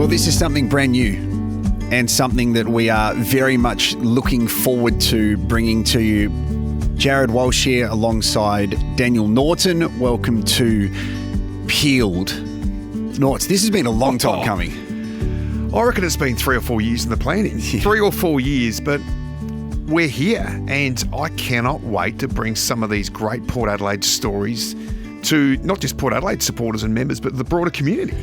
Well, this is something brand new and something that we are very much looking forward to bringing to you. Jared Walsh here alongside Daniel Norton. Welcome to Peeled. Norts, this has been a long time coming. I reckon it's been 3 or 4 years in the planning. 3 or 4 years, but we're here and I cannot wait to bring some of these great Port Adelaide stories to not just Port Adelaide supporters and members, but the broader community.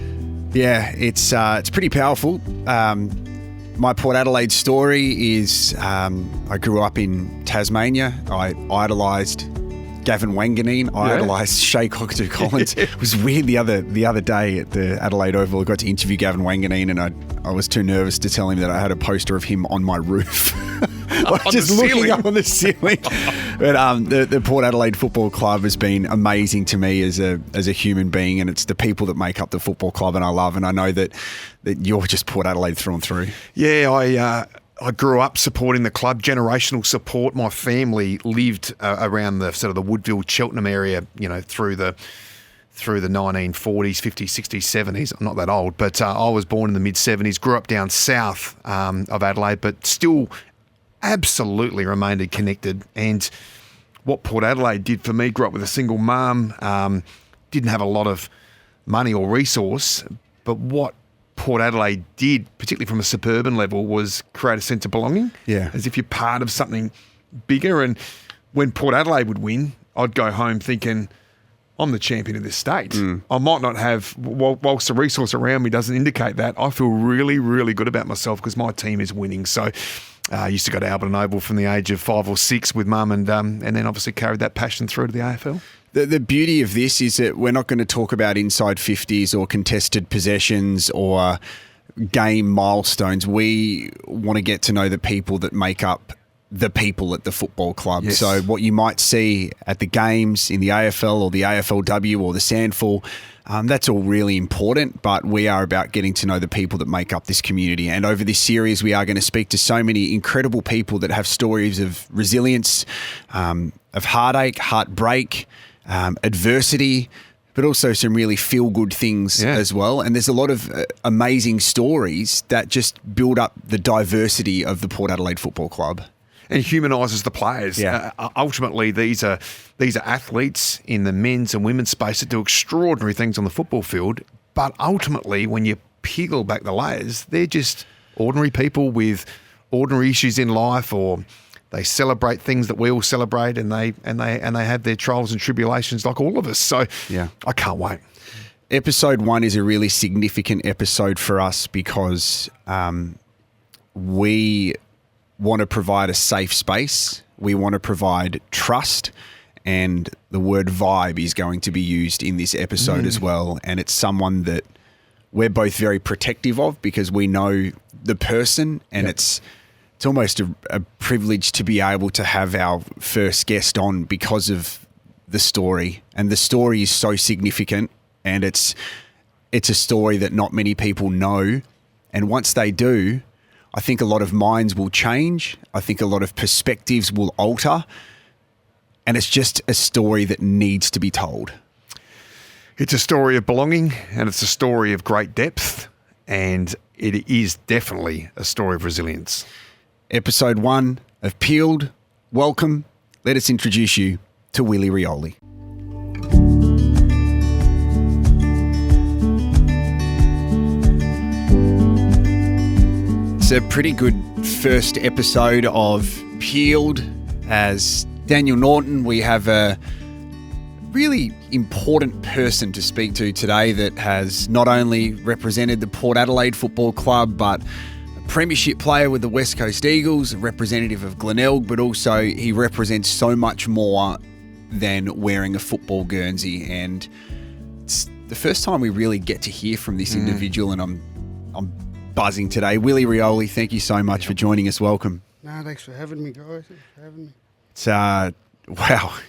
Yeah, it's pretty powerful. My Port Adelaide story is I grew up in Tasmania. I idolised Gavin Wanganeen. I idolised Shay Cockatoo Collins. It was weird the other day at the Adelaide Oval. I got to interview Gavin Wanganeen and I was too nervous to tell him that I had a poster of him on my roof. Just looking up on the ceiling. But the Port Adelaide Football Club has been amazing to me as a human being, and it's the people that make up the football club and I love, and I know that you're just Port Adelaide through and through. Yeah, I grew up supporting the club, generational support. My family lived around the sort of the Woodville, Cheltenham area, through the 1940s, 50s, 60s, 70s. I'm not that old, but I was born in the mid-70s, grew up down south of Adelaide, but still absolutely remained connected. And what Port Adelaide did for me, grew up with a single mum, didn't have a lot of money or resource, but what Port Adelaide did, particularly from a suburban level, was create a sense of belonging. Yeah. As if you're part of something bigger. And when Port Adelaide would win, I'd go home thinking, I'm the champion of this state. I might not have, whilst the resource around me doesn't indicate that, I feel really, really good about myself because my team is winning. So I used to go to Albert Oval from the age of 5 or 6 with mum and then obviously carried that passion through to the AFL. The beauty of this is that we're not going to talk about inside 50s or contested possessions or game milestones. We want to get to know the people that make up the people at the football club. Yes. So what you might see at the games in the AFL or the AFLW or the Sandful, that's all really important, but we are about getting to know the people that make up this community. And over this series, we are going to speak to so many incredible people that have stories of resilience, of heartache, heartbreak, adversity, but also some really feel-good things as well. And there's a lot of amazing stories that just build up the diversity of the Port Adelaide Football Club. And humanises the players. Yeah. Ultimately, these are athletes in the men's and women's space that do extraordinary things on the football field. But ultimately, when you peel back the layers, they're just ordinary people with ordinary issues in life, or they celebrate things that we all celebrate, and they have their trials and tribulations like all of us. So I can't wait. Episode 1 is a really significant episode for us because we want to provide a safe space. We want to provide trust, and the word vibe is going to be used in this episode as well. And it's someone that we're both very protective of because we know the person, and it's almost a privilege to be able to have our first guest on because of the story. And the story is so significant, and it's a story that not many people know. And once they do, I think a lot of minds will change. I think a lot of perspectives will alter. And it's just a story that needs to be told. It's a story of belonging, and it's a story of great depth, and it is definitely a story of resilience. Episode 1 of Peeled. Welcome. Let us introduce you to Willie Rioli. It's a pretty good first episode of Peeled. As Daniel Norton, we have a really important person to speak to today that has not only represented the Port Adelaide Football Club, but a premiership player with the West Coast Eagles, a representative of Glenelg, but also he represents so much more than wearing a football guernsey. And it's the first time we really get to hear from this individual, and I'm buzzing today. Willie Rioli, thank you so much for joining us. Welcome. No, thanks for having me, guys. Thanks for having me.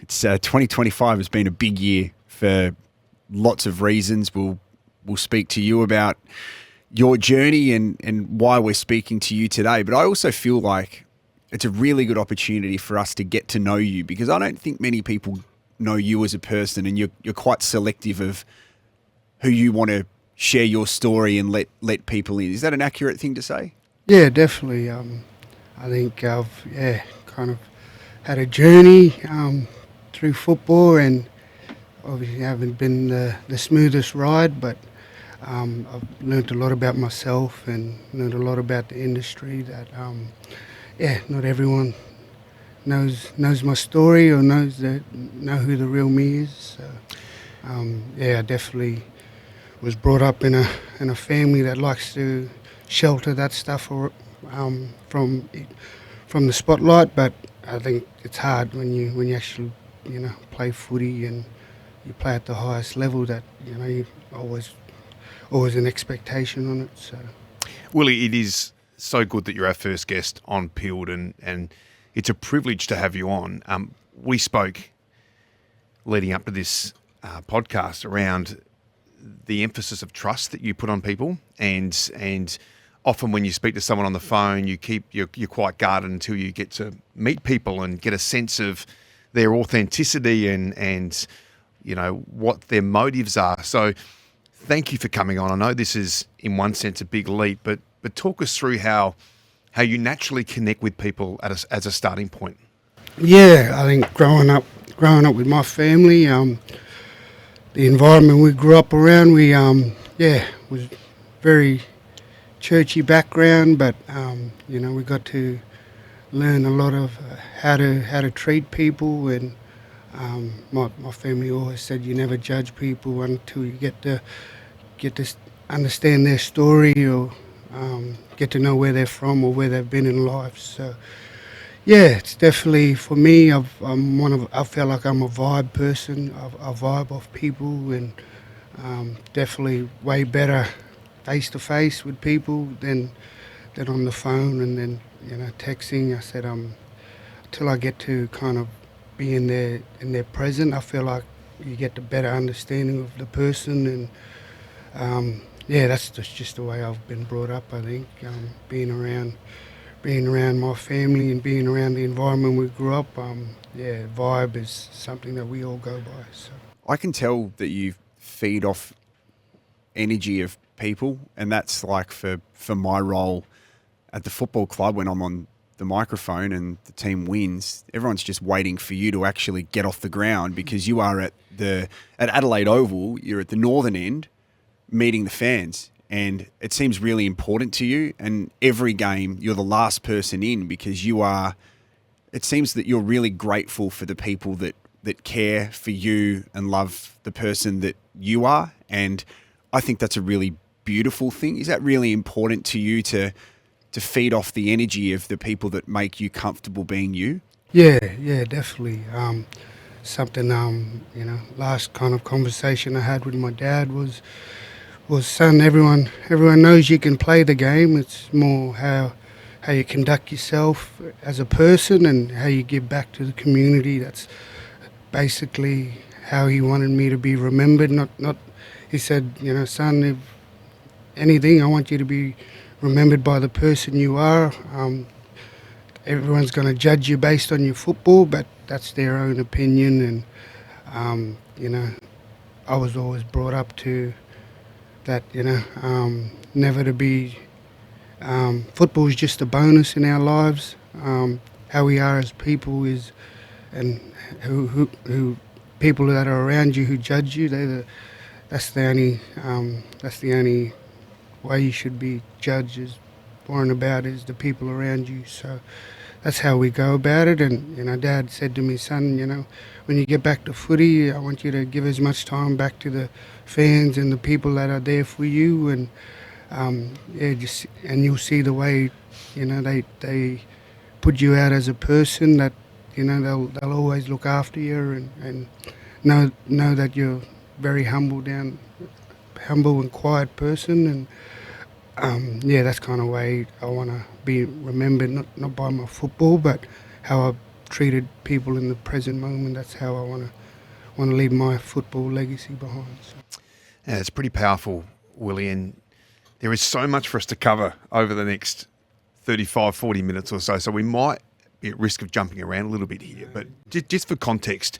It's 2025 has been a big year for lots of reasons. We'll speak to you about your journey and why we're speaking to you today. But I also feel like it's a really good opportunity for us to get to know you, because I don't think many people know you as a person, and you're quite selective of who you want to share your story and let people in. Is that an accurate thing to say? Yeah, definitely. I think I've kind of had a journey through football, and obviously haven't been the smoothest ride, but I've learnt a lot about myself and learnt a lot about the industry that not everyone knows my story or know who the real me is. So I definitely was brought up in a family that likes to shelter that stuff from the spotlight, but I think it's hard when you actually play footy and you play at the highest level, that you always an expectation on it. So Willie, it is so good that you're our first guest on Peeled, and it's a privilege to have you on. We spoke leading up to this podcast around the emphasis of trust that you put on people, and often when you speak to someone on the phone, you're quite guarded until you get to meet people and get a sense of their authenticity and what their motives are. So thank you for coming on. I know this is in one sense a big leap, but talk us through how you naturally connect with people as a starting point. yeah, I think growing up with my family, the environment we grew up around, we was very churchy background, but we got to learn a lot of how to treat people, and my family always said you never judge people until you get to understand their story, or get to know where they're from or where they've been in life. So yeah, it's definitely for me. I feel like I'm a vibe person. I vibe off people, and definitely way better face to face with people than on the phone and then texting. I said till I get to kind of be in their present, I feel like you get the better understanding of the person, and that's just the way I've been brought up. I think being around my family and being around the environment we grew up, vibe is something that we all go by. So I can tell that you feed off energy of people, and that's like for my role at the football club when I'm on the microphone and the team wins, everyone's just waiting for you to actually get off the ground, because you are at Adelaide Oval, you're at the northern end meeting the fans, and it seems really important to you, and every game you're the last person in, because it seems that you're really grateful for the people that care for you and love the person that you are, and I think that's a really beautiful thing. Is that really important to you to feed off the energy of the people that make you comfortable being you? yeah, definitely. Something last kind of conversation I had with my dad was son, everyone knows you can play the game. It's more how you conduct yourself as a person and how you give back to the community. That's basically how he wanted me to be remembered. Not he said, son, if anything, I want you to be remembered by the person you are. Everyone's going to judge you based on your football, but that's their own opinion. And I was always brought up to that, never to be. Football is just a bonus in our lives. How we are as people is, and who people that are around you who judge you, that's the only way you should be judged, is worrying about is the people around you. So that's how we go about it. And Dad said to me, son, when you get back to footy, I want you to give as much time back to the fans and the people that are there for you, and and you'll see the way they put you out as a person, that they'll always look after you, and know that you're very humble and quiet person, and that's kind of way I want to be remembered, not by my football, but how I've treated people in the present moment. That's how I want to leave my football legacy behind. So. Yeah, it's pretty powerful, Willie, and there is so much for us to cover over the next 35, 40 minutes or so, so we might be at risk of jumping around a little bit here, but just for context,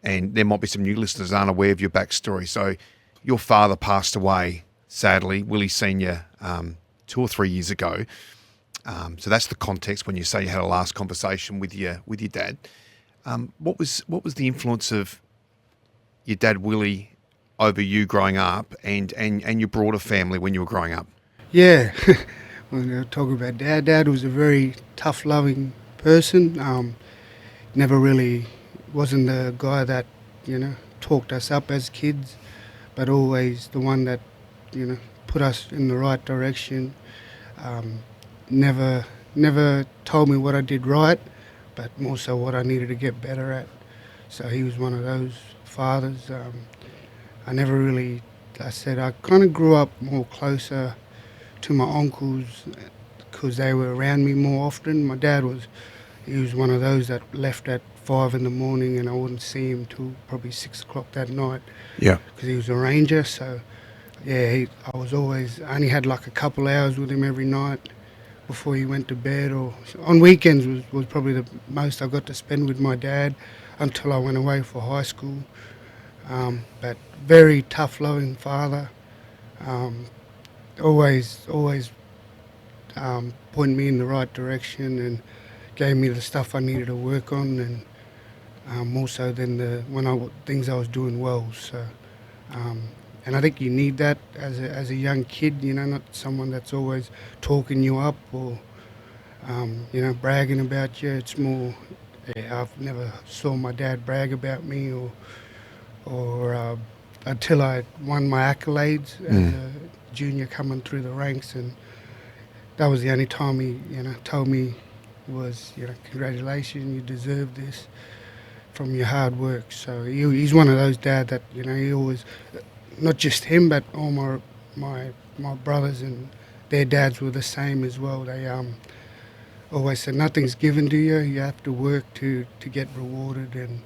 and there might be some new listeners that aren't aware of your backstory. So your father passed away sadly, Willie Senior 2 or 3 years ago. So that's the context when you say you had a last conversation with your dad. What was the influence of your dad Willie over you growing up and your broader family when you were growing up? Yeah, when I talk about Dad was a very tough, loving person. Never really wasn't the guy that, talked us up as kids, but always the one that, put us in the right direction. Never told me what I did right, but more so what I needed to get better at. So he was one of those fathers. I never really, I kind of grew up more closer to my uncles because they were around me more often. My dad he was one of those that left at 5 in the morning and I wouldn't see him till probably 6 o'clock that night. Yeah. Because he was a ranger, so I only had like a couple hours with him every night before he went to bed, or on weekends was probably the most I got to spend with my dad until I went away for high school. But very tough, loving father. Always pointed me in the right direction and gave me the stuff I needed to work on, and more so than things I was doing well. So, and I think you need that as a young kid. Not someone that's always talking you up or bragging about you. It's more. I've never saw my dad brag about me or until I won my accolades as a junior coming through the ranks, and that was the only time he told me was congratulations, you deserve this from your hard work. So he's one of those dads that he always, not just him but all my brothers and their dads were the same as well. They always said nothing's given to you, you have to work to get rewarded, and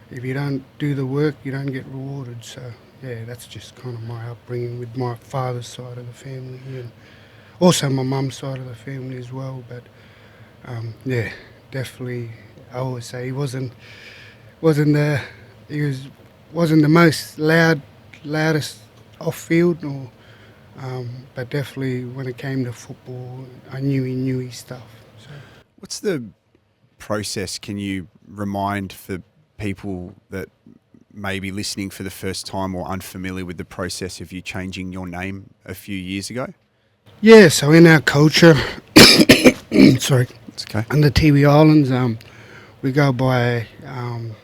if you don't do the work you don't get rewarded. So that's just kind of my upbringing with my father's side of the family and also my mum's side of the family as well. But definitely I always say he wasn't the most loudest off field, or but definitely when it came to football I knew he knew his stuff. So. What's the process? Can you remind for people that may be listening for the first time or unfamiliar with the process of you changing your name a few years ago? Yeah, so in our culture, sorry, It's okay. in the Tiwi Islands, we go by,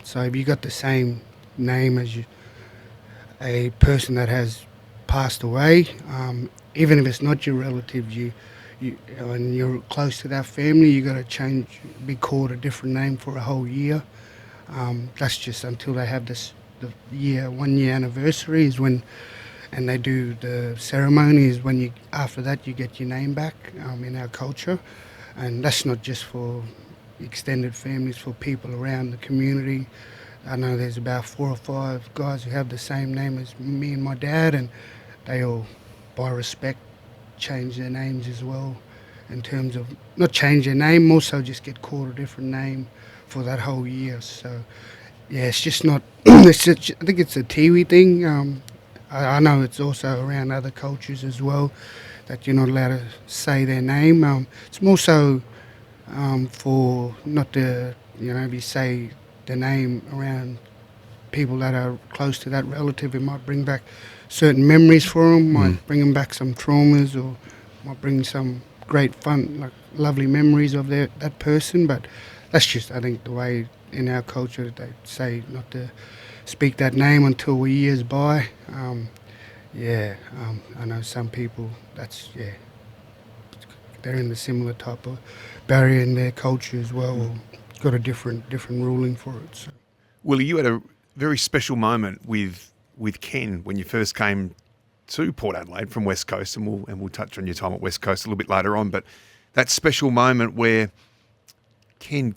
so if you got the same name as a person that has passed away, even if it's not your relative, and you're close to that family, you got to be called a different name for a whole year. That's just until they have the 1 year anniversary is when, and they do the ceremony is when after that you get your name back in our culture. And that's not just for extended families, for people around the community. I know there's about 4 or 5 guys who have the same name as me and my dad, and they all, by respect, change their names as well, in terms of not change their name, more so just get called a different name for that whole year. So it's just not I think it's a Tiwi thing. I know it's also around other cultures as well that you're not allowed to say their name. It's more so for not to, if you say the name around people that are close to that relative, it might bring back certain memories for them, might bring them back some traumas, or might bring some great fun, like lovely memories of that person. But that's just, I think, the way in our culture that they say not to speak that name until a year's by. I know some people, they're in the similar type of barrier in their culture as well, or got a different ruling for it. So. Willie, you had a very special moment with Ken when you first came to Port Adelaide from West Coast, and we'll touch on your time at West Coast a little bit later on. But that special moment where Ken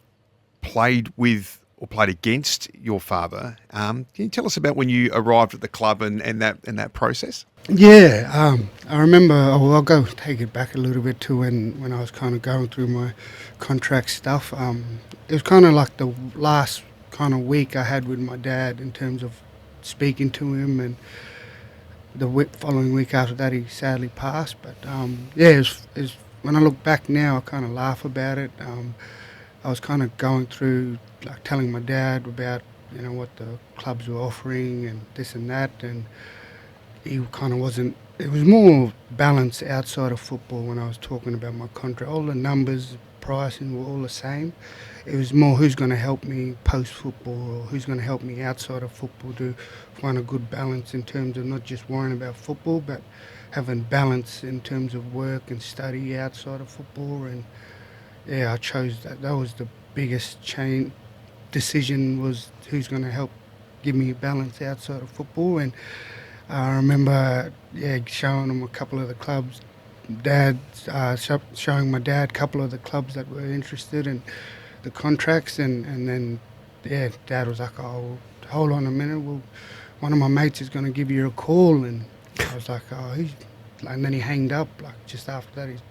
played with or played against your father. Can you tell us about when you arrived at the club and that process? Yeah, I remember. I'll go take it back a little bit to when I was kind of going through my contract stuff. It was kind of like the last kind of week I had with my dad in terms of speaking to him, and following week after that, he sadly passed. But yeah, when I look back now, I kind of laugh about it. I was kind of going through, like, telling my dad about, what the clubs were offering and this and that, and he kind of wasn't. It was more balance outside of football when I was talking about my contract. All the numbers, pricing were all the same. It was more who's going to help me post-football, or who's going to help me outside of football to find a good balance in terms of not just worrying about football, but having balance in terms of work and study outside of football. And yeah, I chose that. That was the biggest decision, was who's going to help give me balance outside of football. And I remember, showing him a couple of the clubs. Showing my dad a couple of the clubs that were interested in the contracts, and then, Dad was like, "Oh, hold on a minute. Well, one of my mates is going to give you a call." And I was like, "Oh," and then he hanged up, like, just after that.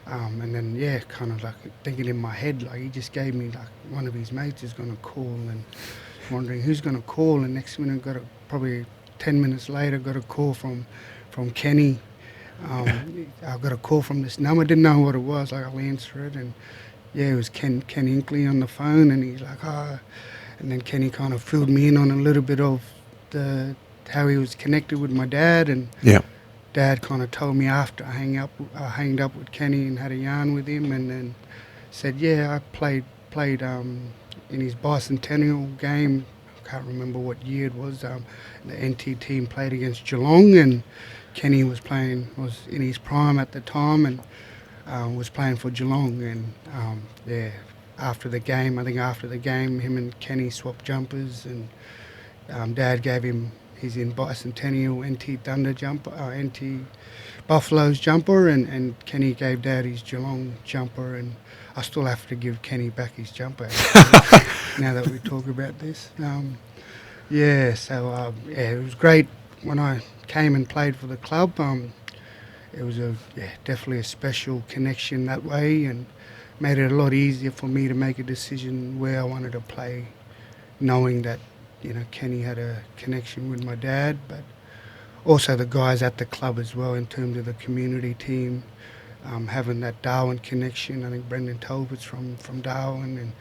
And then, kind of like thinking in my head, like, he just gave me, like, one of his mates is going to call, and wondering who's going to call. And next minute, probably 10 minutes later, got a call from Kenny. I got a call from this number. Didn't know what it was. Like, I'll answer it, and it was Ken Inkley on the phone, and he's like, "Oh," and then Kenny kind of filled me in on a little bit of how he was connected with my dad, and Dad kind of told me after I hanged up with Kenny and had a yarn with him, and then said, I played in his bicentennial game. I can't remember what year it was. The NT team played against Geelong, and Kenny was in his prime at the time, and was playing for Geelong. And after the game, him and Kenny swapped jumpers, and Dad gave him his bicentennial NT Thunder jumper, NT Buffaloes jumper, and Kenny gave Dad his Geelong jumper, and I still have to give Kenny back his jumper now that we talk about this. It was great when I came and played for the club. It was definitely a special connection that way, and made it a lot easier for me to make a decision where I wanted to play, knowing that Kenny had a connection with my dad, but also the guys at the club as well, in terms of the community team, having that Darwin connection. I think Brendan Talbot's from Darwin, and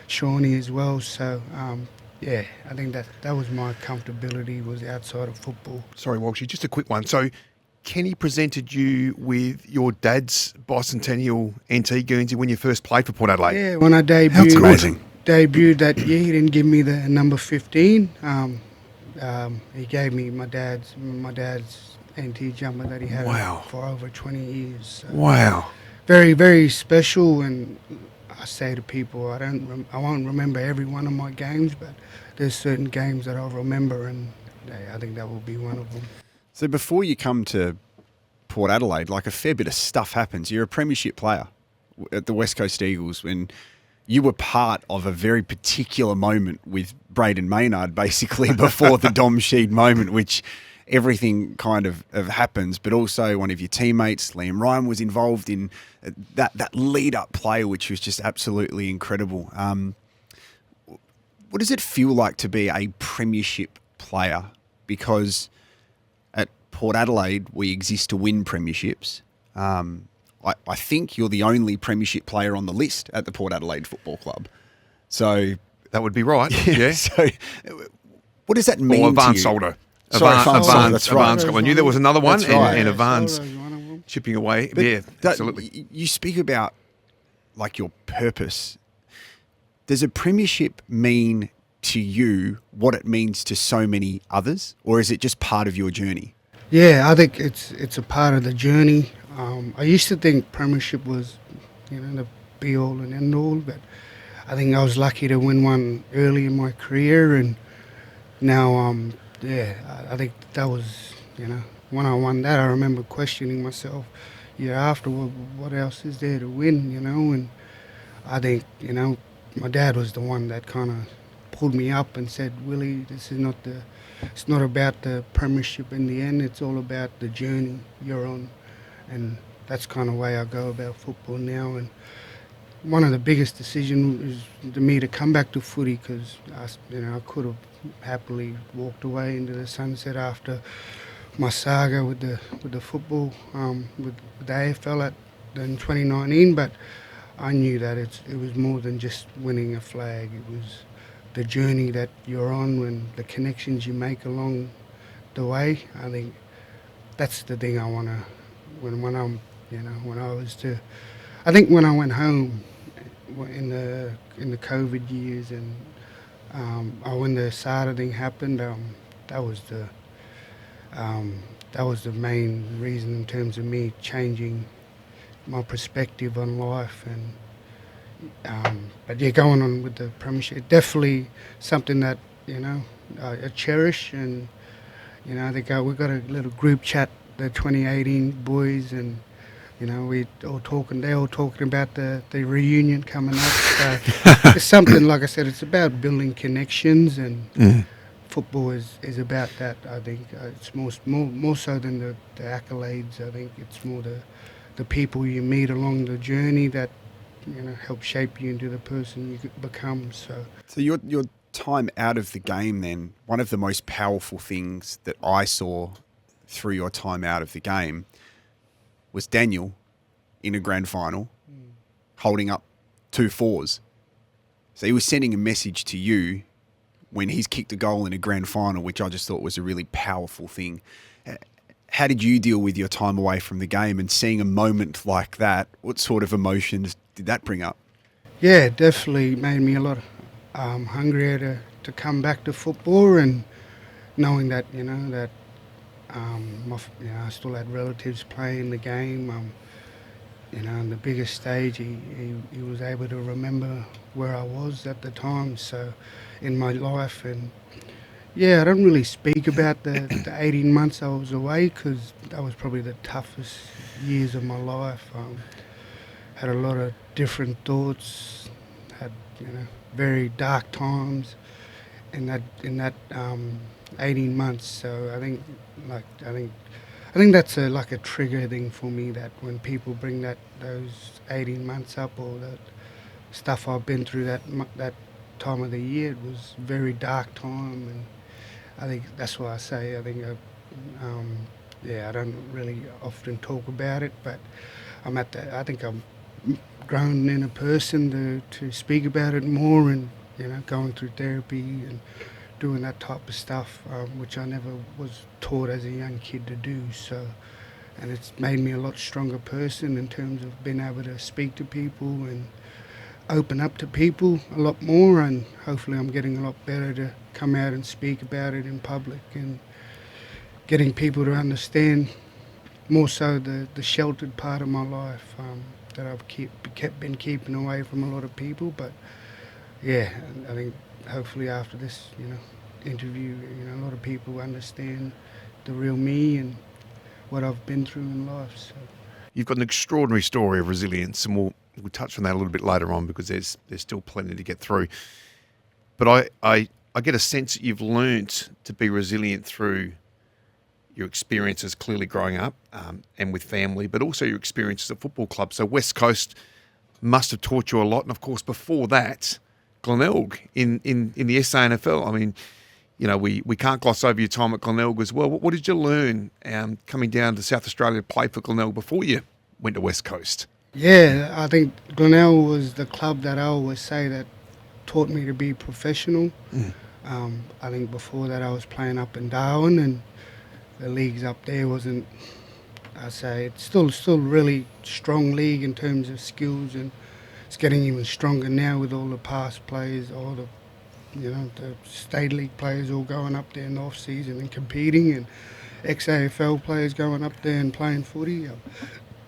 Shawnee as well. So I think that was my comfortability, was outside of football. Sorry, Walshy, just a quick one. So Kenny presented you with your dad's bicentennial NT Guernsey when you first played for Port Adelaide? Yeah, when I debuted. That's amazing. Debuted that year, he didn't give me the number 15. He gave me my dad's NT jumper that he had for over 20 years. So Wow. Very, very special. And I say to people, I won't remember every one of my games, but there's certain games that I'll remember, and I think that will be one of them. So before you come to Port Adelaide, like, a fair bit of stuff happens. You're a premiership player at the West Coast Eagles, when you were part of a very particular moment with Braden Maynard, basically, before the Dom Sheed moment, which everything kind of happens, but also one of your teammates, Liam Ryan, was involved in that lead-up play, which was just absolutely incredible. What does it feel like to be a premiership player? Because at Port Adelaide, we exist to win premierships. I think you're the only premiership player on the list at the Port Adelaide Football Club. So that would be right. Yeah. So what does that mean to you? Solder. That's right. I knew there was another one, That's right. and Avans chipping away. But absolutely. You speak about, like, your purpose. Does a premiership mean to you what it means to so many others, or is it just part of your journey? Yeah, I think it's a part of the journey. I used to think premiership was, the be-all and end-all, but I think I was lucky to win one early in my career, and now, I think that was, when I won that, I remember questioning myself year after, what else is there to win, and I think, my dad was the one that kind of pulled me up and said, "Willie, it's not about the premiership in the end, it's all about the journey you're on." And that's kind of the way I go about football now. And one of the biggest decisions is to me to come back to footy, because I could have happily walked away into the sunset after my saga with the football with the AFL in 2019, but I knew that it was more than just winning a flag. It was the journey that you're on and the connections you make along the way. I think that's the thing I want to, when I'm, when I was to, I think when I went home in the COVID years and when the SADA thing happened, that was the main reason in terms of me changing my perspective on life. And but yeah, going on with the premiership, definitely something that I cherish. And I think we got a little group chat, the 2018 boys, and we all talking. They're all talking about the reunion coming up. So it's something, like I said, it's about building connections, and football is about that. I think it's more so than the accolades. I think it's more the people you meet along the journey that help shape you into the person you could become. So your time out of the game, then, one of the most powerful things that I saw through your time out of the game was Daniel in a grand final holding up 2 fours. So he was sending a message to you when he's kicked a goal in a grand final, which I just thought was a really powerful thing. How did you deal with your time away from the game and seeing a moment like that? What sort of emotions did that bring up? Yeah, it definitely made me a lot hungrier to come back to football, and knowing that I still had relatives playing the game. On the biggest stage, he was able to remember where I was at the time. So in my life, and yeah, I don't really speak about the 18 months I was away, because that was probably the toughest years of my life. Had a lot of different thoughts, had very dark times in that 18 months. So I think that's like a trigger thing for me, that when people bring those 18 months up, or the stuff I've been through that time of the year, it was a very dark time. And I think that's why I say, I think I don't really often talk about it, but I think I'm grown in a person to speak about it more, and going through therapy and doing that type of stuff, which I never was taught as a young kid to do. So, and it's made me a lot stronger person in terms of being able to speak to people and open up to people a lot more, and hopefully I'm getting a lot better to come out and speak about it in public, and getting people to understand more so the sheltered part of my life that I've been keeping away from a lot of people. But yeah, I think hopefully after this interview, a lot of people understand the real me and what I've been through in life. So You've got an extraordinary story of resilience, and we'll touch on that a little bit later on, because there's still plenty to get through. But I get a sense that you've learnt to be resilient through your experiences clearly growing up and with family, but also your experiences at football clubs. So West Coast must have taught you a lot. And of course, before that, Glenelg in the SANFL. I mean, we can't gloss over your time at Glenelg as well. What did you learn coming down to South Australia to play for Glenelg before you went to West Coast? yeah, I think Glenelg was the club that I always say that taught me to be professional. I think before that I was playing up in Darwin, and the leagues up there wasn't, I say, it's still really strong league in terms of skills, and it's getting even stronger now with all the past players, all the the state league players all going up there in the off season and competing, and ex-AFL players going up there and playing footy.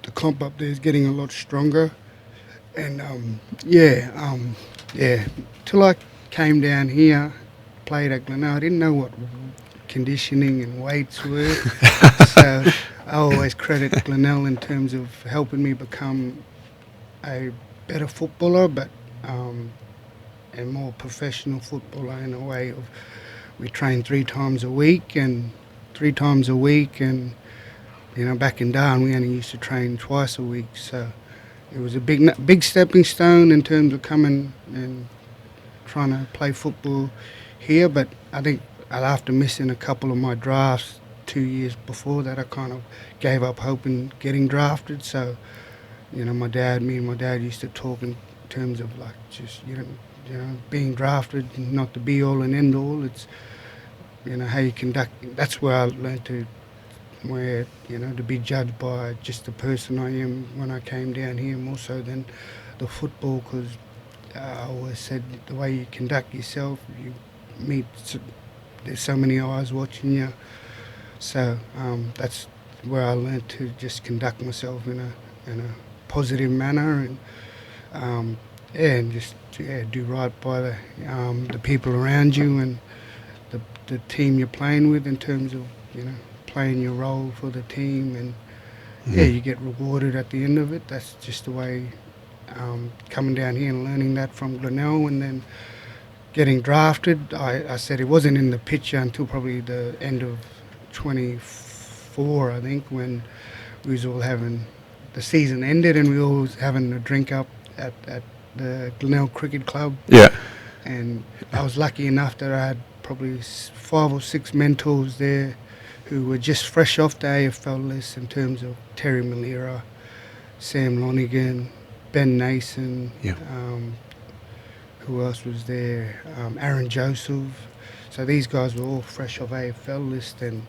The comp up there is getting a lot stronger, and till I came down here, played at Glenelg, I didn't know what conditioning and weights were. So I always credit Glenelg in terms of helping me become a better footballer, but a more professional footballer in a way of, we train 3 times a week, and back in Darwin we only used to train twice a week. So it was a big stepping stone in terms of coming and trying to play football here. But I think after missing a couple of my drafts 2 years before that, I kind of gave up hope in getting drafted. So, me and my dad used to talk in terms of like just, being drafted, not the be all and end all. It's, how you conduct. That's where I learned to to be judged by just the person I am when I came down here more so than the football, because I always said the way you conduct yourself, you meet, there's so many eyes watching you. So that's where I learned to just conduct myself in a positive manner, and just do right by the people around you and the team you're playing with, in terms of playing your role for the team, and you get rewarded at the end of it. That's just the way. Coming down here and learning that from Glenelg, and then getting drafted, I said it wasn't in the picture until probably the end of 24, I think, when we was all having, the season ended and we all was having a drink up at the Glenelg Cricket Club. Yeah. And I was lucky enough that I had probably 5 or 6 mentors there who were just fresh off the AFL list, in terms of Terry Malera, Sam Lonigan, Ben Nason, who else was there? Aaron Joseph. So these guys were all fresh off AFL list, and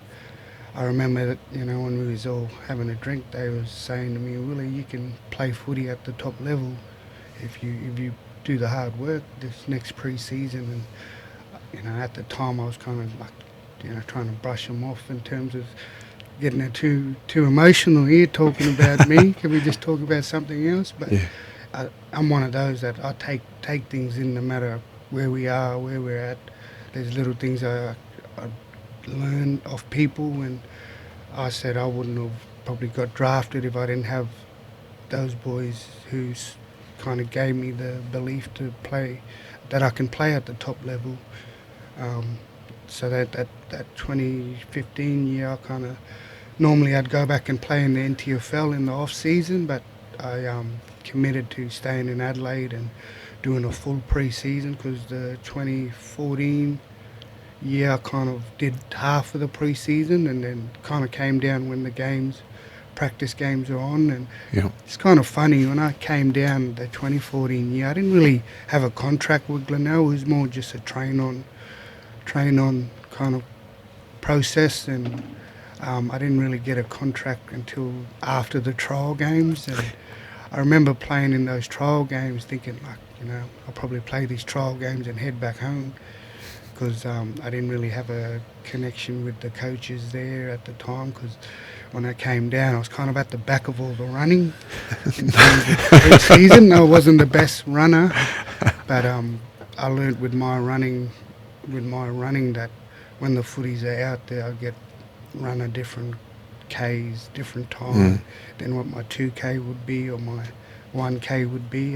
I remember that, when we was all having a drink, they was saying to me, Willie, you can play footy at the top level if you do the hard work this next pre-season. And at the time I was kind of like, trying to brush them off in terms of getting it too emotional here talking about me. Can we just talk about something else? But I'm one of those that I take things in, no matter where we are, where we're at. There's little things I learn of people, and I said I wouldn't have probably got drafted if I didn't have those boys who kind of gave me the belief to play, that I can play at the top level. So that 2015 year, I kind of, normally I'd go back and play in the NTFL in the off season, but I committed to staying in Adelaide and doing a full pre-season, because the 2014 year I kind of did half of the pre-season and then kind of came down when the practice games are on. And it's kind of funny, when I came down the 2014 year, I didn't really have a contract with Glenelg. It was more just a train on kind of process, and I didn't really get a contract until after the trial games. And I remember playing in those trial games thinking, I'll probably play these trial games and head back home, because I didn't really have a connection with the coaches there at the time, because when I came down I was kind of at the back of all the running in terms of pre-season. I wasn't the best runner, but I learnt with my running that when the footies are out there, I run a different Ks, different time than what my 2K would be or my 1K would be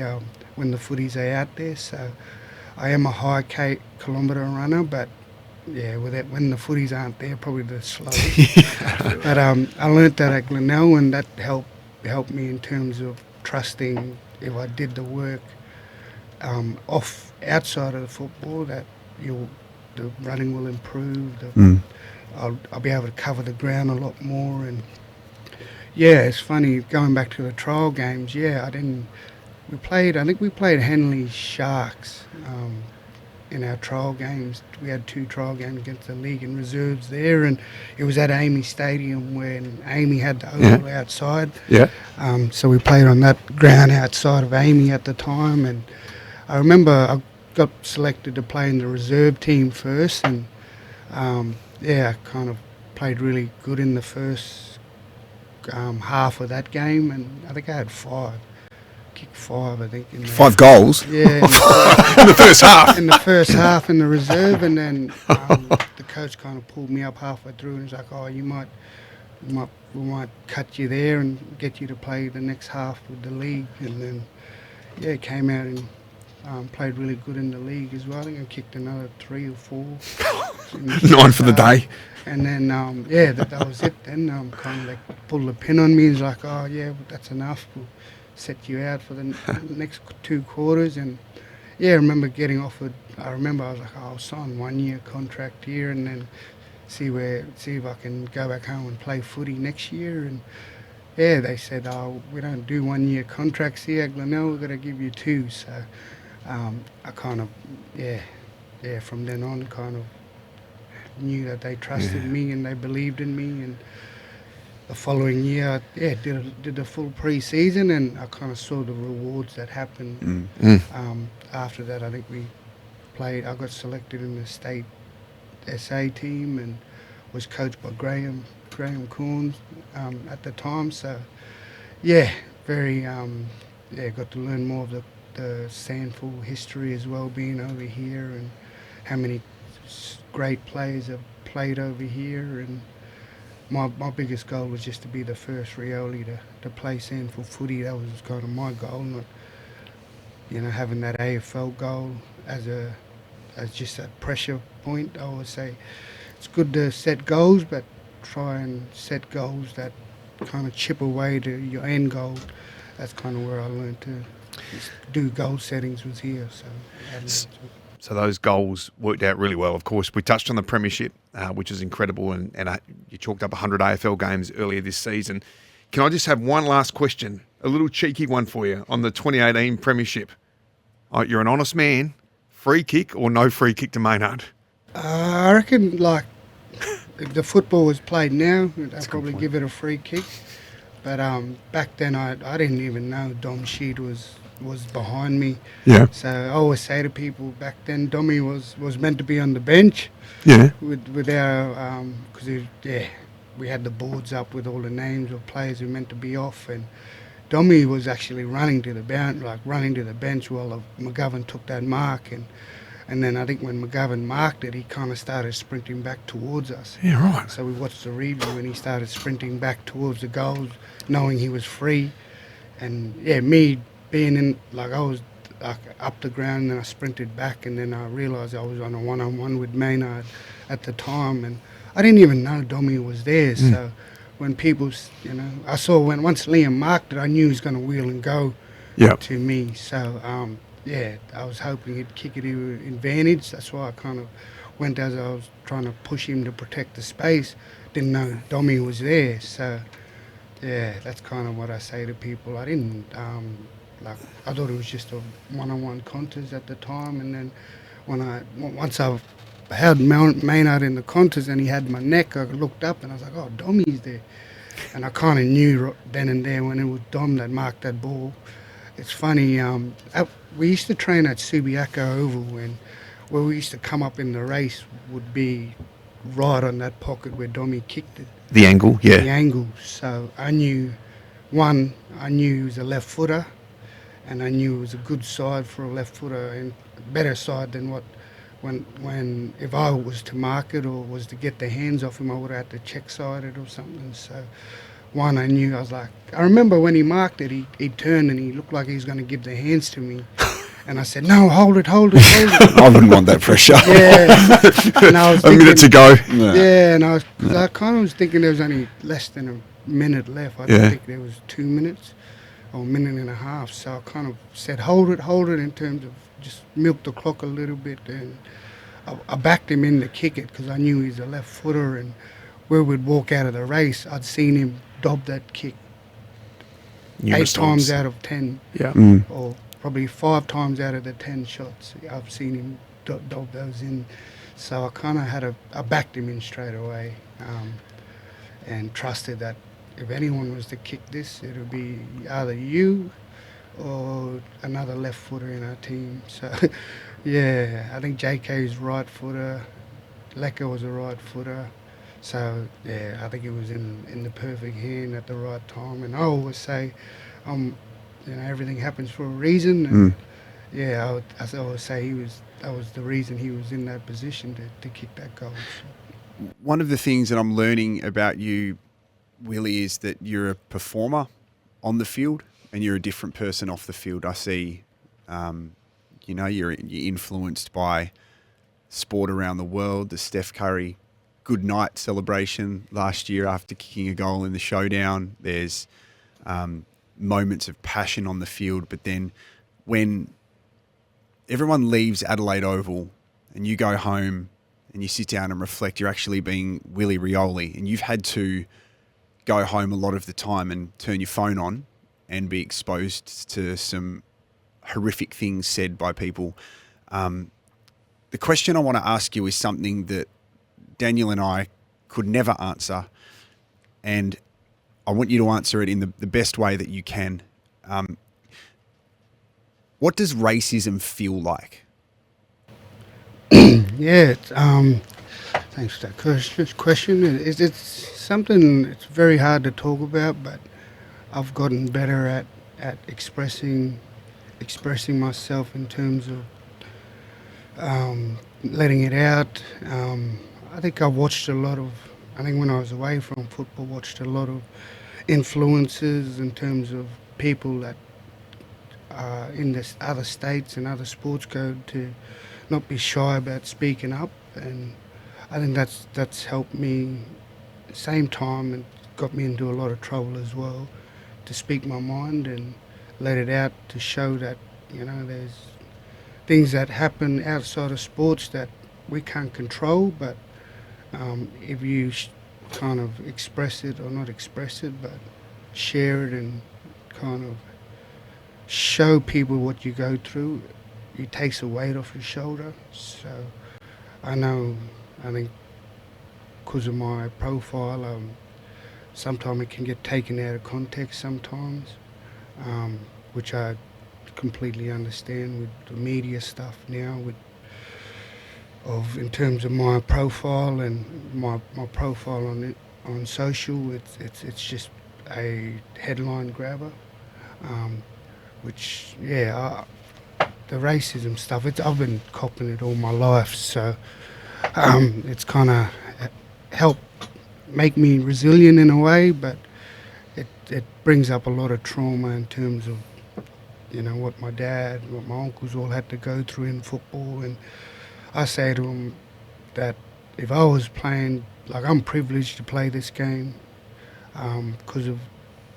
when the footies are out there. So I am a high kilometre runner, but when the footies aren't there, probably the slowest. But I learnt that at Glenelg, and that helped me in terms of trusting, if I did the work outside of the football, that the running will improve. I'll be able to cover the ground a lot more. And it's funny, going back to the trial games. I think we played Henley Sharks in our trial games. We had 2 trial games against the league and reserves there, and it was at Amy Stadium, when Amy had the oval outside. So we played on that ground outside of Amy at the time, and I remember I got selected to play in the reserve team first, and I kind of played really good in the first half of that game, and I think I had 5. Kicked 5, I think. 5 goals? Yeah. In the first half. In the first half in the reserve, and then the coach kind of pulled me up halfway through and was like, we might cut you there and get you to play the next half with the league. And then, came out and played really good in the league as well. I think I kicked another 3 or 4. 9 for the day. And then, that was it. Then kind of like pulled a pin on me. He's like, that's enough. We'll set you out for the next 2 quarters. And I remember getting offered. I was like, I'll sign 1 year contract here, and then see if I can go back home and play footy next year. And yeah, they said, oh, we don't do 1 year contracts here at Glenelg, we're going to give you 2. So I kind of, from then on, kind of knew that they trusted me and they believed in me. And the following year, did the full pre-season, and I kind of saw the rewards that happened. After that, I think I got selected in the state SA team and was coached by Graham Corns at the time. So, got to learn more of the Sandful history as well, being over here, and how many great players have played over here. And my biggest goal was just to be the first Rioli to play Sandful footy. That was kind of my goal, not having that AFL goal as just a pressure point. I always say it's good to set goals, but try and set goals that kind of chip away to your end goal. That's kind of where I learned to do goal settings was here. So those goals worked out really well. Of course, we touched on the premiership, which is incredible, and you chalked up 100 AFL games earlier this season. Can I just have one last question, a little cheeky one for you on the 2018 premiership? You're an honest man. Free kick or no free kick to Maynard? I reckon, if the football was played now, I'd probably give it a free kick. But back then, I didn't even know Dom Sheed was behind me. Yeah. So I always say to people, back then, Dommy was meant to be on the bench. Yeah. With our, because we had the boards up with all the names of players who meant to be off, and Dommy was actually running to the bench while McGovern took that mark, and then I think when McGovern marked it, he kind of started sprinting back towards us. Yeah, right. So we watched the review and he started sprinting back towards the goals, knowing he was free. And me being in, I was up the ground, and then I sprinted back, and then I realised I was on a one-on-one with Maynard at the time, and I didn't even know Dommy was there. So when people, I saw once Liam marked it, I knew he was going to wheel and go to me. So, I was hoping he'd kick it to advantage. That's why I kind of went as I was trying to push him to protect the space. Didn't know Dommy was there. So, that's kind of what I say to people. I didn't, I thought it was just a one-on-one contest at the time. And then once I had Maynard in the contest and he had my neck, I looked up and I was like, oh, Dommy's there. And I kind of knew then and there when it was Dom that marked that ball. It's funny, we used to train at Subiaco Oval, where we used to come up in the race would be right on that pocket where Dommy kicked it. The angle, yeah. The angle. So I knew he was a left footer, and I knew it was a good side for a left footer, and a better side than when if I was to mark it or was to get the hands off him, I would have had to check side it or something. So I knew, I remember when he marked it, he turned and he looked like he was going to give the hands to me. And I said, no, hold it. I wouldn't want that pressure. Yeah. And I was a minute to go. Yeah, and I kind of was thinking there was only less than a minute left. I didn't think there was 2 minutes or a minute and a half. So I kind of said, hold it in terms of just milk the clock a little bit. And I backed him in to kick it because I knew he's a left footer, and where we'd walk out of the race, I'd seen him dob that kick Numerous 8 times out of 10. Yeah. Or probably 5 times out of the 10 shots. I've seen him dob those in. So I kind of I backed him in straight away, and trusted that if anyone was to kick this, it would be either you or another left footer in our team. So, I think JK's right footer, Lecker was a right footer. So, I think it was in the perfect hand at the right time. And I always say, everything happens for a reason. And I always say that was the reason he was in that position to kick that goal. So. One of the things that I'm learning about you, Willie, is that you're a performer on the field and you're a different person off the field. I see, you're influenced by sport around the world, the Steph Curry good night celebration last year after kicking a goal in the showdown. There's moments of passion on the field, but then when everyone leaves Adelaide Oval and you go home and you sit down and reflect, you're actually being Willie Rioli, and you've had to go home a lot of the time and turn your phone on and be exposed to some horrific things said by people. The question I want to ask you is something that Daniel and I could never answer, and I want you to answer it in the best way that you can. What does racism feel like? Yeah, thanks for that question. It's something it's very hard to talk about, but I've gotten better at expressing myself in terms of letting it out. I think I watched a lot of, I think when I was away from football, watched a lot of influences in terms of people that are in this other states and other sports code to not be shy about speaking up, and I think that's helped me at the same time and got me into a lot of trouble as well, to speak my mind and let it out, to show that, you know, there's things that happen outside of sports that we can't control, but if you kind of express it, or not express it, but share it and kind of show people what you go through, it takes a weight off your shoulder. So I think because of my profile, sometimes it can get taken out of context sometimes, which I completely understand with the media stuff now, in terms of my profile and my profile on social. It's just a headline grabber, which the racism stuff. I've been copping it all my life, so it's kind of helped make me resilient in a way, but it brings up a lot of trauma in terms of, you know, what my dad, what my uncles all had to go through in football. And I say to them that if I was playing, like, I'm privileged to play this game because of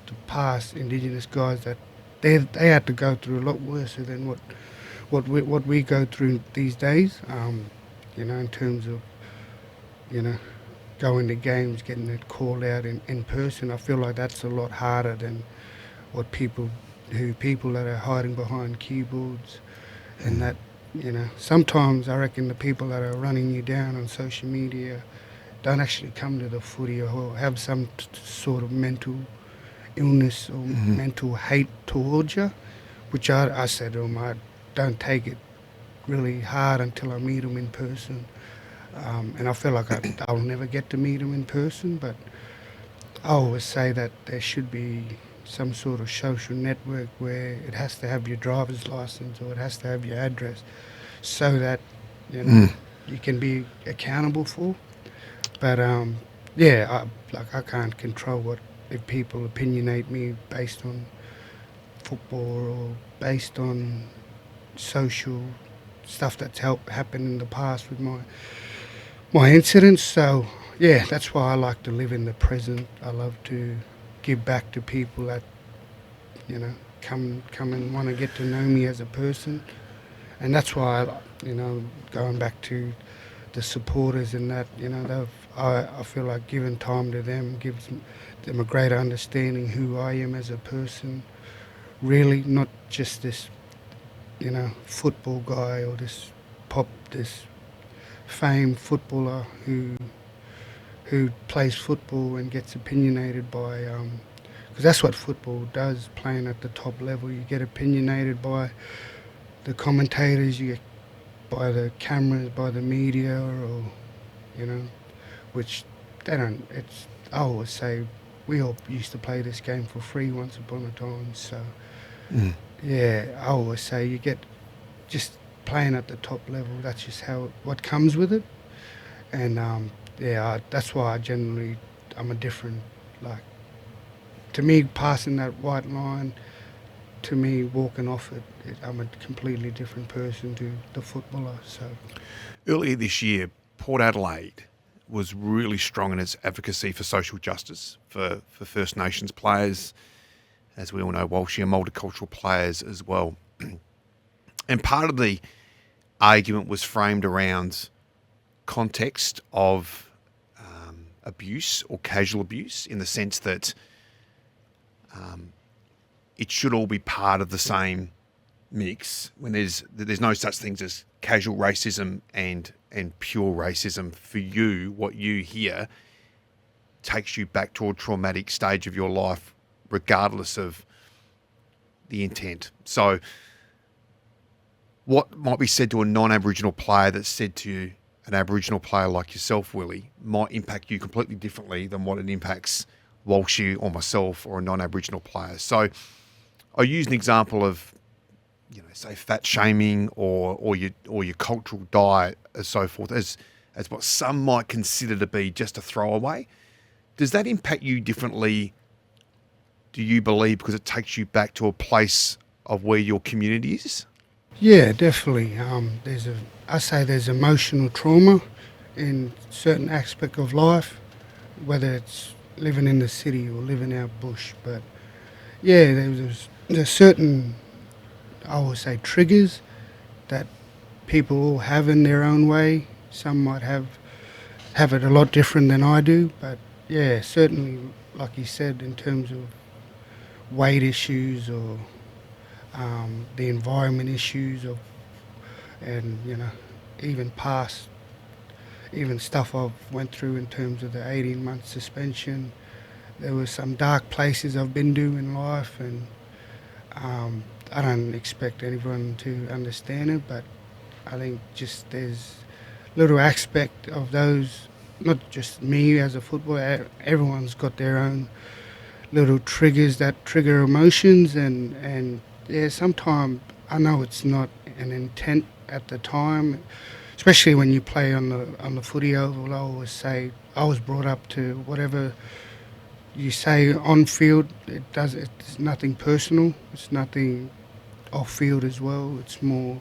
the past Indigenous guys that they had to go through a lot worse than what we go through these days. You know, in terms of, you know, going to games, getting it called out in person. I feel like that's a lot harder than what people that are hiding behind keyboards, and that, you know, sometimes I reckon the people that are running you down on social media don't actually come to the footy or have some sort of mental illness or mental hate towards you, which I said to them, I don't take it really hard until I meet them in person. And I feel like I'll never get to meet them in person, but I always say that there should be some sort of social network where it has to have your driver's license or it has to have your address, so that, you know, you can be accountable for. But I can't control if people opinionate me based on football or based on social stuff that's happened in the past with my incidents. So yeah, that's why I like to live in the present. I love to give back to people that, you know, come and want to get to know me as a person. And that's why, you know, going back to the supporters and that, you know, I feel like giving time to them gives them a greater understanding who I am as a person, really, not just this, you know, football guy or this famed footballer who plays football and gets opinionated by, because that's what football does, playing at the top level. You get opinionated by the commentators, you get by the cameras, by the media, or, you know, which they don't, I always say, we all used to play this game for free once upon a time, so yeah, I always say you get just playing at the top level, that's just what comes with it. And that's why I'm a different, like, to me, passing that white line, to me, walking off it, I'm a completely different person to the footballer. So earlier this year, Port Adelaide was really strong in its advocacy for social justice for First Nations players, as we all know, Walshie, and multicultural players as well. And part of the argument was framed around context of abuse or casual abuse, in the sense that it should all be part of the same mix, when there's no such things as casual racism and pure racism. For you, what you hear takes you back to a traumatic stage of your life, regardless of the intent. So what might be said to a non-Aboriginal player that's said to an Aboriginal player like yourself, Willie, might impact you completely differently than what it impacts Walshy or myself or a non-Aboriginal player. So I use an example of, say fat shaming or your cultural diet and so forth as what some might consider to be just a throwaway. Does that impact you differently, do you believe, because it takes you back to a place of where your community is? Yeah, definitely. I say there's emotional trauma in certain aspect of life, whether it's living in the city or living out bush. But yeah, there's certain, I would say, triggers that people all have in their own way. Some might have it a lot different than I do, but yeah, certainly, like you said, in terms of weight issues or the environment issues and even past, even stuff I've went through in terms of the 18-month suspension. There were some dark places I've been to in life, and I don't expect anyone to understand it, but I think just there's little aspect of those, not just me as a footballer, everyone's got their own little triggers that trigger emotions, and yeah, sometimes I know it's not an intent at the time, especially when you play on the footy oval. I always say I was brought up to whatever you say on field. It's nothing personal. It's nothing off field as well. It's more,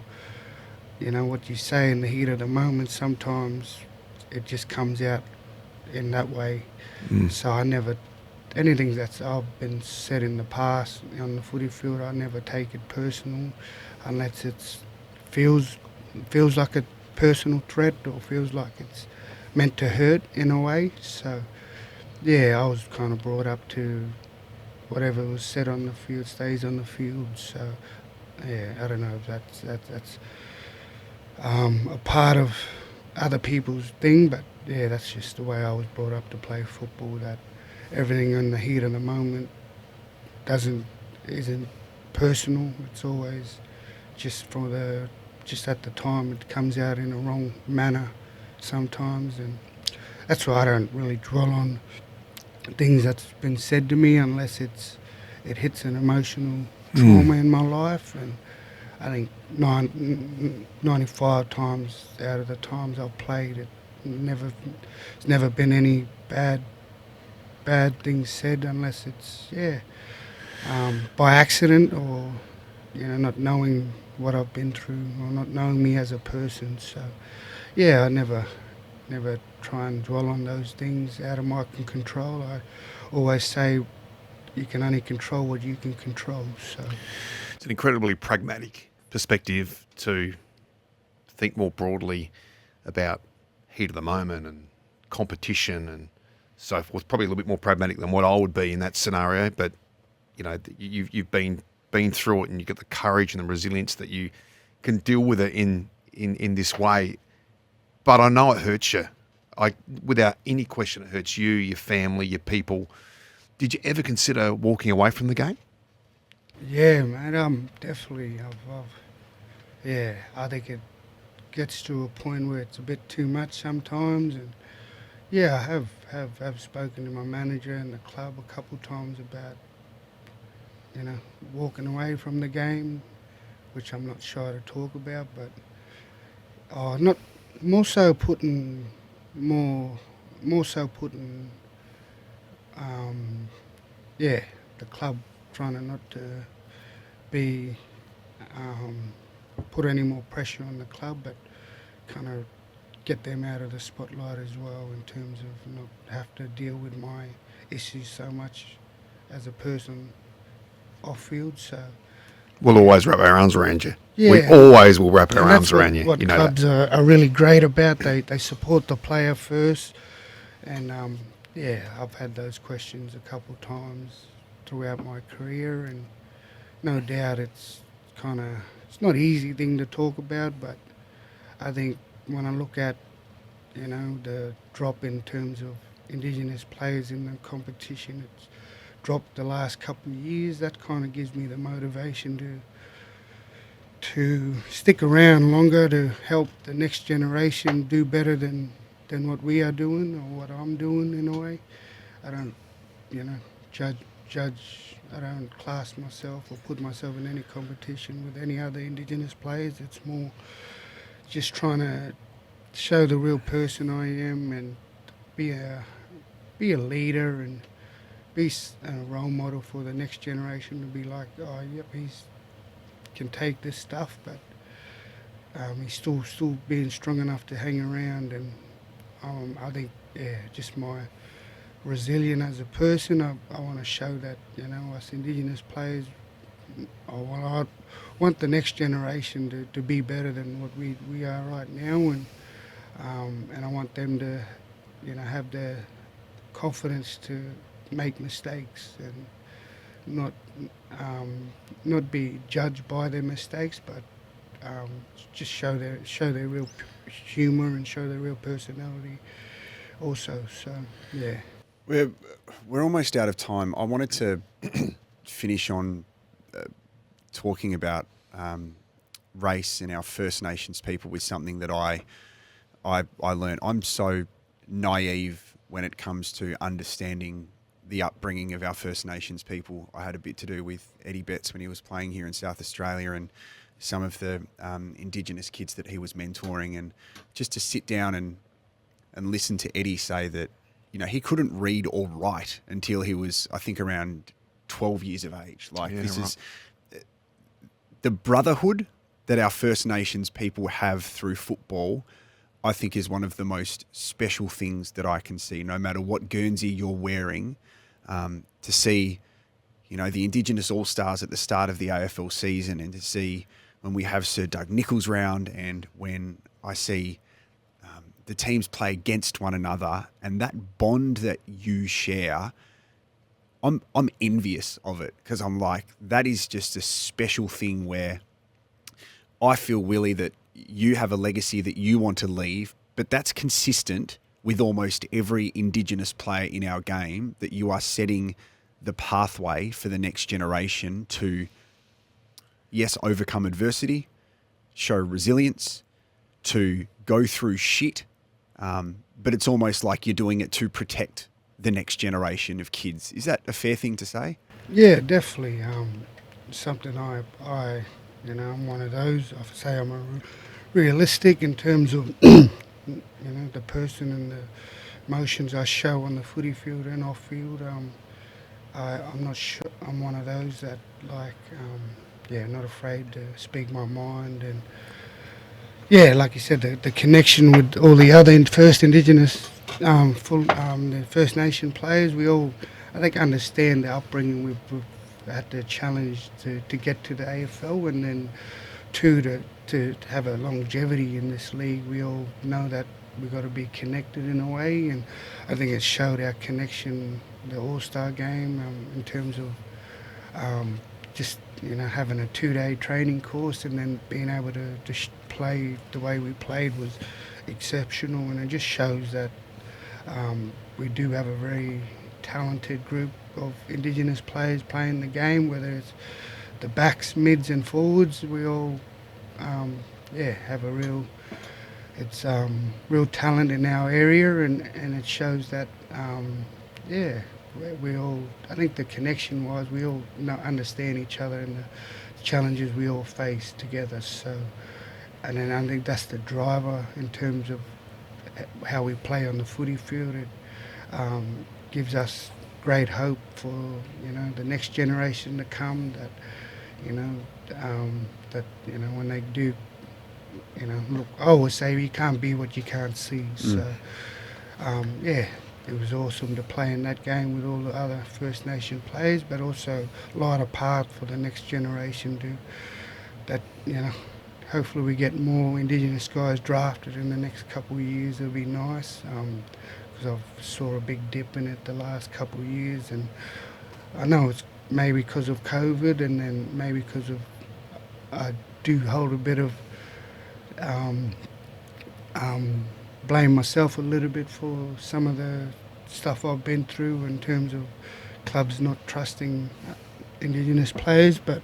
what you say in the heat of the moment. Sometimes it just comes out in that way. So I never, anything that's I've been said in the past on the footy field, I never take it personal, unless it feels like a personal threat or feels like it's meant to hurt in a way. So yeah, I was kind of brought up to whatever was said on the field stays on the field. So yeah, I don't know if that's a part of other people's thing, but yeah, that's just the way I was brought up to play football. That everything in the heat of the moment isn't personal. It's always just at the time it comes out in a wrong manner sometimes, and that's why I don't really dwell on things that's been said to me unless it hits an emotional trauma in my life. And I think 95 times out of the times I've played, it's never been any bad things said, unless it's by accident or not knowing what I've been through or not knowing me as a person. So yeah, I never try and dwell on those things out of my control. I always say you can only control what you can control. So it's an incredibly pragmatic perspective to think more broadly about heat of the moment and competition and so forth. Probably a little bit more pragmatic than what I would be in that scenario, but you've been through it, and you get the courage and the resilience that you can deal with it in this way. But I know it hurts you. Without any question, it hurts you, your family, your people. Did you ever consider walking away from the game? Yeah, man, definitely. I think it gets to a point where it's a bit too much sometimes, and yeah, I have spoken to my manager and the club a couple of times about walking away from the game, which I'm not shy to talk about, but not more so putting the club trying to not to be put any more pressure on the club, but kind of get them out of the spotlight as well, in terms of not have to deal with my issues so much as a person off field. So We'll always wrap our arms around you. Yeah. We always will wrap our And arms that's around you. what You know clubs that. are really great about. They support the player first, and I've had those questions a couple of times throughout my career, and no doubt it's not an easy thing to talk about, but I think when I look at the drop in terms of Indigenous players in the competition, it's dropped the last couple of years. That kind of gives me the motivation to stick around longer, to help the next generation do better than what we are doing or what I'm doing in a way. I don't, judge. I don't class myself or put myself in any competition with any other Indigenous players. It's more just trying to show the real person I am and be a leader and be a role model for the next generation to be like, oh, yep, he's can take this stuff, but he's still being strong enough to hang around. And I think, just my resilient as a person. I want to show that us Indigenous players. I want the next generation to be better than what we are right now, and I want them to have the confidence to make mistakes and not be judged by their mistakes, but just show their real humour and show their real personality also. So yeah. We're almost out of time. I wanted to finish on talking about race and our First Nations people with something that I learned. I'm so naive when it comes to understanding the upbringing of our First Nations people. I had a bit to do with Eddie Betts when he was playing here in South Australia, and some of the Indigenous kids that he was mentoring, and just to sit down and listen to Eddie say that, he couldn't read or write until he was, I think, around 12 years of age. Is the brotherhood that our First Nations people have through football, I think, is one of the most special things that I can see. No matter what Guernsey you're wearing, to see, the Indigenous All-Stars at the start of the AFL season, and to see when we have Sir Doug Nicholls round, and when I see the teams play against one another, and that bond that you share, I'm envious of it, because I'm like, that is just a special thing where I feel, Willie, that you have a legacy that you want to leave, but that's consistent with almost every Indigenous player in our game, that you are setting the pathway for the next generation to, yes, overcome adversity, show resilience, to go through shit, but it's almost like you're doing it to protect the next generation of kids. Is that a fair thing to say? Yeah, definitely. Something I'm one of those. I say I'm realistic in terms of the person and the emotions I show on the footy field and off field. I'm not sure. I'm one of those that not afraid to speak my mind, and like you said, the connection with all the other First Indigenous, the First Nation players. We all, I think, understand the upbringing we've had to challenge to get to the AFL, and then to have a longevity in this league. We all know that we've got to be connected in a way, and I think it showed our connection, the All-Star game, in terms of just having a 2-day training course, and then being able to play the way we played was exceptional, and it just shows that we do have a very talented group of Indigenous players playing the game, whether it's the backs, mids and forwards. We all have a real talent in our area, and it shows that we all, I think the connection was we all understand each other and the challenges we all face together. So, and then I think that's the driver in terms of how we play on the footy field. It gives us great hope for the next generation to come, that when they do look, I always say you can't be what you can't see. So it was awesome to play in that game with all the other First Nation players, but also light a path for the next generation to that, hopefully we get more Indigenous guys drafted in the next couple of years. It'll be nice, because I saw a big dip in it the last couple of years, and I know it's maybe because of COVID, and then maybe because of I do hold a bit of blame myself a little bit for some of the stuff I've been through in terms of clubs not trusting Indigenous players, but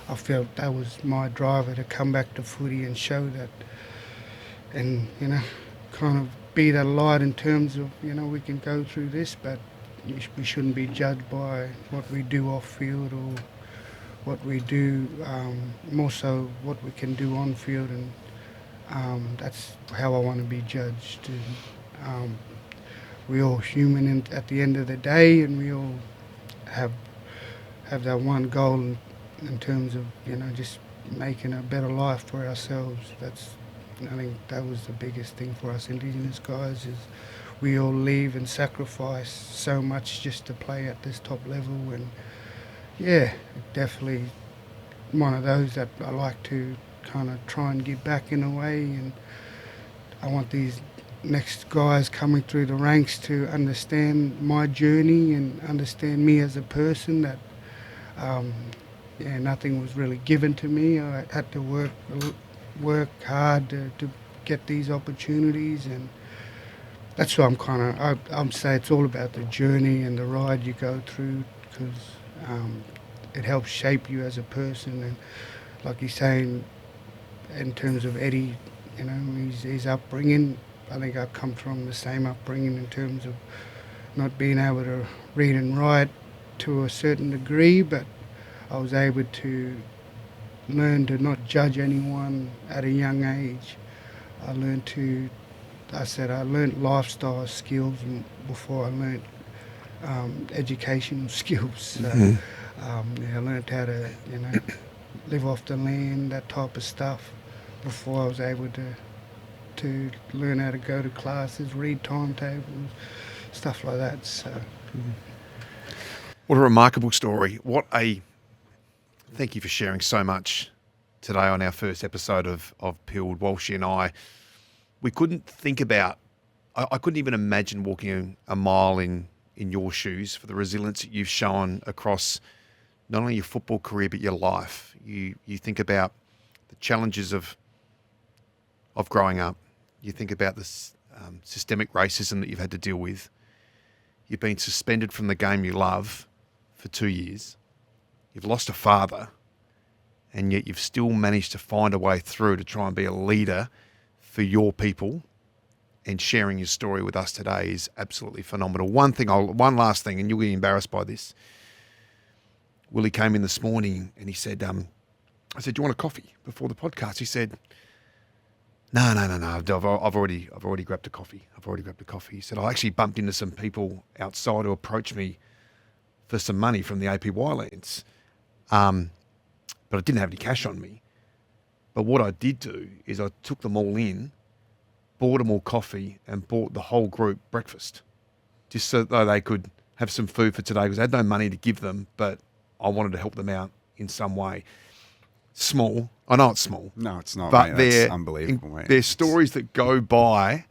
I felt that was my driver to come back to footy and show that, and kind of be that light in terms of we can go through this, but we shouldn't be judged by what we do off field or what we do, more so what we can do on field, and that's how I want to be judged. And, we're all human at the end of the day, and we all have that one goal in terms of just making a better life for ourselves. I think that was the biggest thing for us Indigenous guys, is we all leave and sacrifice so much just to play at this top level. And yeah, definitely one of those that I like to kind of try and give back in a way, and I want these next guys coming through the ranks to understand my journey and understand me as a person, that nothing was really given to me. I had to work hard to get these opportunities, and that's why I'm saying it's all about the journey and the ride you go through, because it helps shape you as a person. And like you're saying, in terms of Eddie, his upbringing, I think I come from the same upbringing in terms of not being able to read and write to a certain degree, but I was able to learn to not judge anyone at a young age. I learned lifestyle skills before I learned educational skills. So, I learned how to, live off the land, that type of stuff, before I was able to learn how to go to classes, read timetables, stuff like that. So, what a remarkable story! Thank you for sharing so much today on our first episode of Peeled. Walshy and we couldn't think about, I couldn't even imagine walking a mile in your shoes for the resilience that you've shown across not only your football career but your life. You think about the challenges of growing up. You think about the systemic racism that you've had to deal with. You've been suspended from the game you love for 2 years. You've lost a father, and yet you've still managed to find a way through to try and be a leader for your people, and sharing your story with us today is absolutely phenomenal. One last thing, and you'll be embarrassed by this. Willie came in this morning and he said, I said, do you want a coffee before the podcast? He said, no, I've already grabbed a coffee. He said, I actually bumped into some people outside who approached me for some money from the APY lands. But I didn't have any cash on me. But what I did do is I took them all in, bought them all coffee, and bought the whole group breakfast, just so that they could have some food for today, because I had no money to give them, but I wanted to help them out in some way. Small. I know it's small. No, it's not, but mate. That's unbelievable, mate. They're stories that go by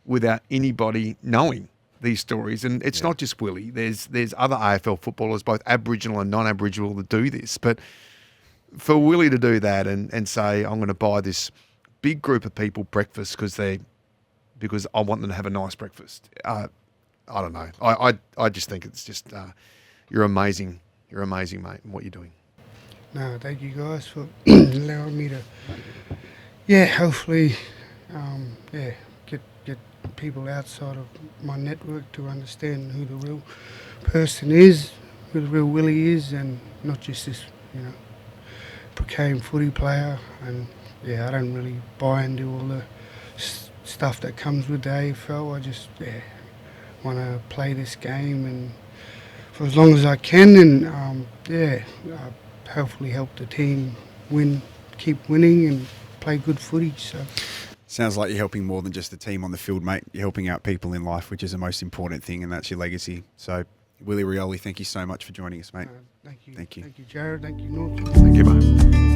without anybody knowing these stories. And it's not just Willie. There's other AFL footballers, both Aboriginal and non-Aboriginal, that do this. But for Willie to do that and say, I'm going to buy this big group of people breakfast because I want them to have a nice breakfast. I don't know. I just think it's just, you're amazing. You're amazing, mate, in what you're doing. No, thank you guys for allowing me to, hopefully, get people outside of my network to understand who the real person is, who the real Willie is, and not just this, precarious footy player. And I don't really buy into all the stuff that comes with the AFL. I just want to play this game and for as long as I can, and hopefully help the team win, keep winning, and play good footage. Sounds like you're helping more than just the team on the field, mate. You're helping out people in life, which is the most important thing, and that's your legacy. So, Willie Rioli, thank you so much for joining us, mate. Thank you. Thank you. Thank you, Jared. Thank you, Norton. Thank you, mate.